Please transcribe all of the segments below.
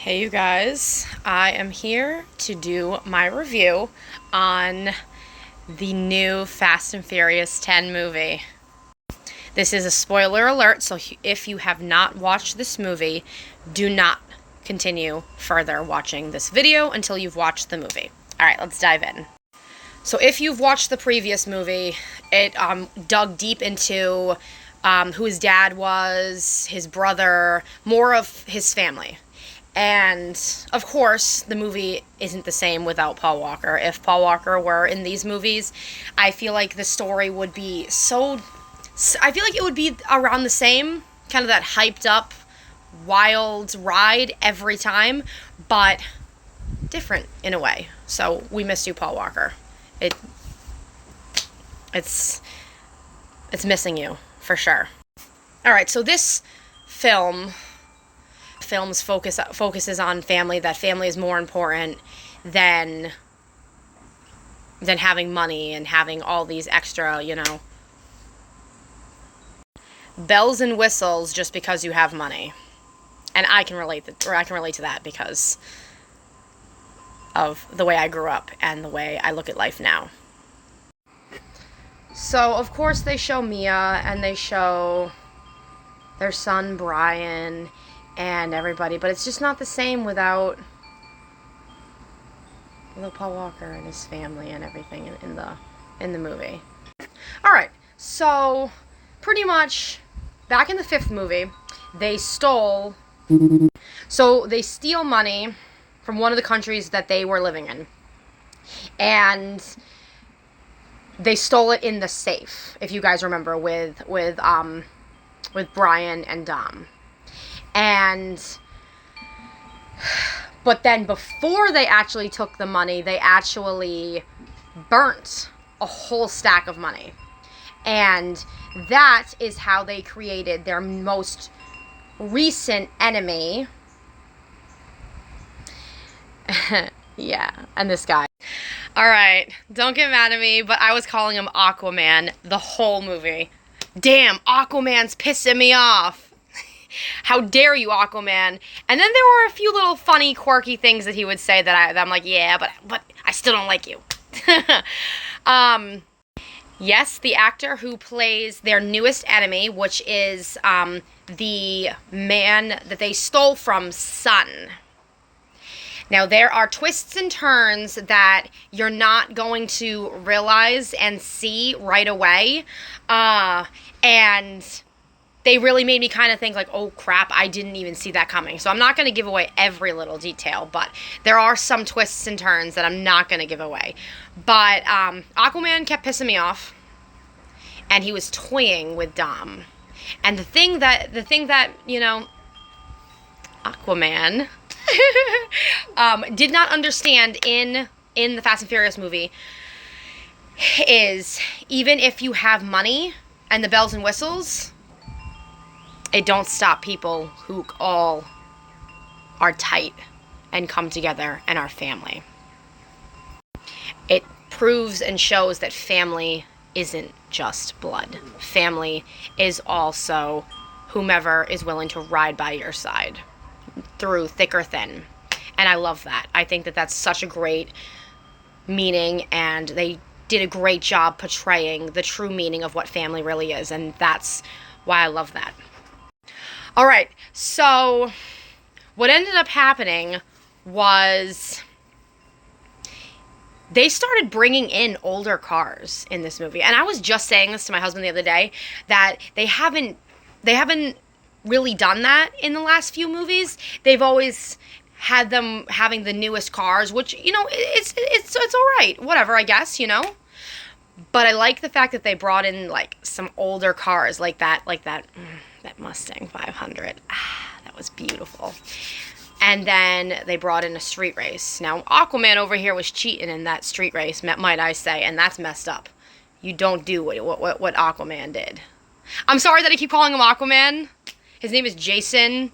Hey you guys, I am here to do my review on the new Fast and Furious 10 movie. This is a spoiler alert, so if you have not watched this movie, do not continue further watching this video until you've watched the movie. Alright, let's dive in. So if you've watched the previous movie, it dug deep into who his dad was, his brother, more of his family. And, of course, the movie isn't the same without Paul Walker. If Paul Walker were in these movies, I feel like the story would be I feel like it would be around the same, kind of that hyped up, wild ride every time, but different in a way. So, we miss you, Paul Walker. It's missing you, for sure. Alright, so this film's focuses on family, that family is more important than having money and having all these extra, bells and whistles just because you have money. And I can relate to that because of the way I grew up and the way I look at life now. So, of course, they show Mia and they show their son Brian and everybody, but it's just not the same without Paul Walker and his family and everything in the movie. Alright, so pretty much back in the fifth movie, they steal money from one of the countries that they were living in. And they stole it in the safe, if you guys remember, with Brian and Dom. But then before they actually took the money, they actually burnt a whole stack of money. And that is how they created their most recent enemy. Yeah, and this guy. Alright, don't get mad at me, but I was calling him Aquaman the whole movie. Damn, Aquaman's pissing me off. How dare you, Aquaman? And then there were a few little funny, quirky things that he would say that I'm like, yeah, but I still don't like you. Yes, the actor who plays their newest enemy, which is the man that they stole from's son. Now, there are twists and turns that you're not going to realize and see right away. And they really made me kind of think like, oh crap, I didn't even see that coming. So I'm not going to give away every little detail, but there are some twists and turns that I'm not going to give away. But Aquaman kept pissing me off, and he was toying with Dom. And the thing that Aquaman did not understand in the Fast and Furious movie is, even if you have money and the bells and whistles, it don't stop people who all are tight and come together and are family. It proves and shows that family isn't just blood. Family is also whomever is willing to ride by your side through thick or thin. And I love that. I think that that's such a great meaning, and they did a great job portraying the true meaning of what family really is, and that's why I love that. Alright, so what ended up happening was they started bringing in older cars in this movie. And I was just saying this to my husband the other day, that they haven't really done that in the last few movies. They've always had them having the newest cars, which, it's alright, whatever, I guess, But I like the fact that they brought in like some older cars like that Mustang 500. That was beautiful. And then they brought in a street race. Now, Aquaman over here was cheating in that street race, might I say, and that's messed up. You don't do what Aquaman did. I'm sorry that I keep calling him Aquaman. His name is Jason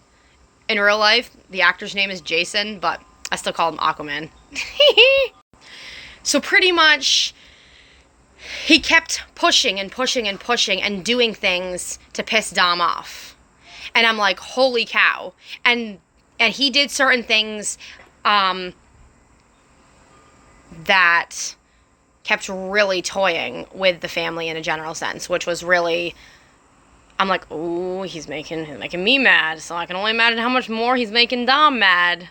in real life. The actor's name is Jason, but I still call him Aquaman. So pretty much, he kept pushing and pushing and pushing and doing things to piss Dom off. And I'm like, holy cow. And And he did certain things that kept really toying with the family in a general sense, which was really, I'm like, ooh, he's making me mad, so I can only imagine how much more he's making Dom mad.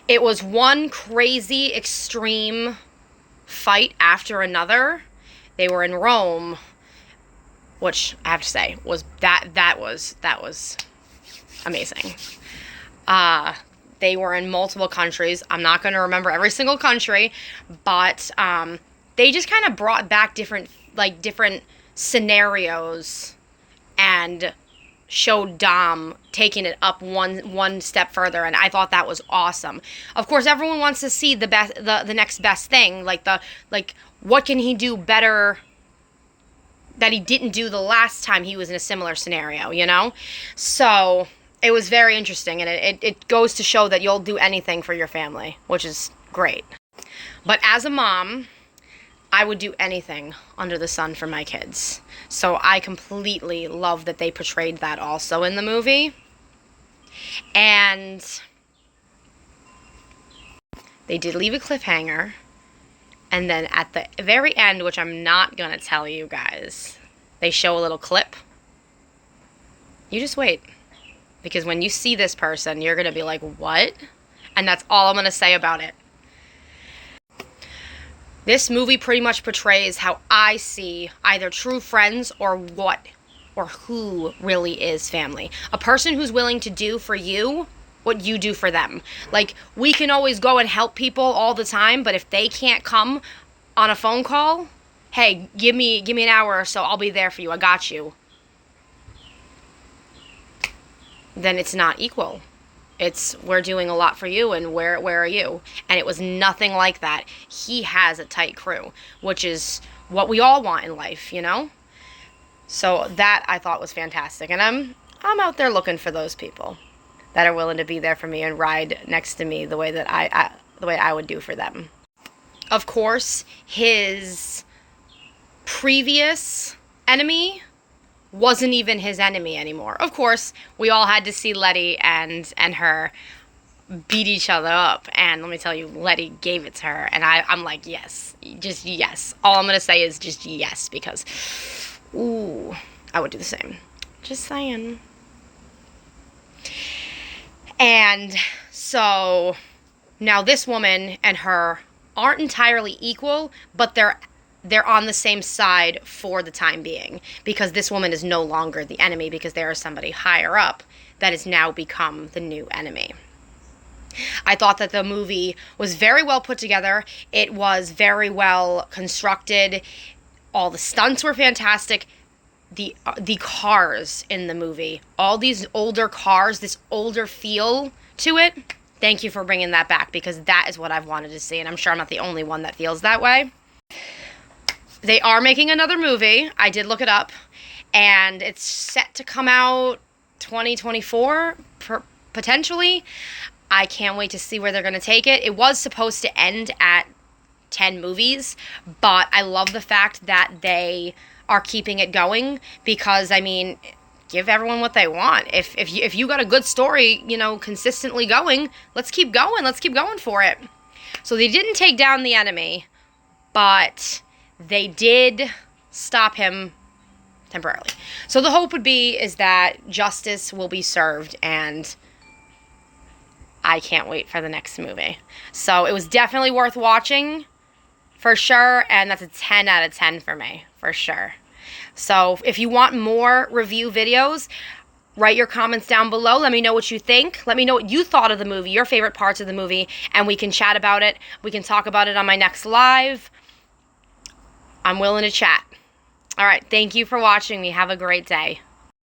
It was one crazy, extreme fight after another. They were in Rome, which I have to say was that was amazing. They were in multiple countries. I'm not going to remember every single country, but they just kind of brought back different scenarios and showed Dom taking it up one step further, and I thought that was awesome. Of course, everyone wants to see the next best thing, like what can he do better that he didn't do the last time he was in a similar scenario, you know? So it was very interesting, and it goes to show that you'll do anything for your family, which is great. But as a mom, I would do anything under the sun for my kids. So I completely love that they portrayed that also in the movie. And they did leave a cliffhanger. And then at the very end, which I'm not going to tell you guys, they show a little clip. You just wait. Because when you see this person, you're going to be like, what? And that's all I'm going to say about it. This movie pretty much portrays how I see either true friends or who really is family. A person who's willing to do for you what you do for them. Like, we can always go and help people all the time, but if they can't come on a phone call, hey, give me an hour or so, I'll be there for you, I got you. Then it's not equal. It's, we're doing a lot for you, and where are you? And it was nothing like that. He has a tight crew, which is what we all want in life, you know? So that I thought was fantastic. And I'm out there looking for those people that are willing to be there for me and ride next to me the way that I would do for them. Of course, his previous enemy wasn't even his enemy anymore. Of course, we all had to see Letty and her beat each other up, and let me tell you, Letty gave it to her, and I'm like, yes, just yes. All I'm gonna say is just yes, because, ooh, I would do the same. Just saying. And so, now this woman and her aren't entirely equal, but they're on the same side for the time being, because this woman is no longer the enemy, because there is somebody higher up that has now become the new enemy. I thought that the movie was very well put together. It was very well constructed. All the stunts were fantastic. The cars in the movie, all these older cars, this older feel to it. Thank you for bringing that back, because that is what I've wanted to see, and I'm sure I'm not the only one that feels that way. They are making another movie. I did look it up, and it's set to come out 2024, potentially. I can't wait to see where they're going to take it. It was supposed to end at 10 movies, but I love the fact that they are keeping it going, because, I mean, give everyone what they want. If you got a good story, you know, consistently going, let's keep going. Let's keep going for it. So they didn't take down the enemy, but they did stop him temporarily. So the hope is that justice will be served, and I can't wait for the next movie. So it was definitely worth watching, for sure, and that's a 10 out of 10 for me, for sure. So if you want more review videos, write your comments down below. Let me know what you think. Let me know what you thought of the movie, your favorite parts of the movie, and we can chat about it. We can talk about it on my next live. I'm willing to chat. All right, thank you for watching me. Have a great day.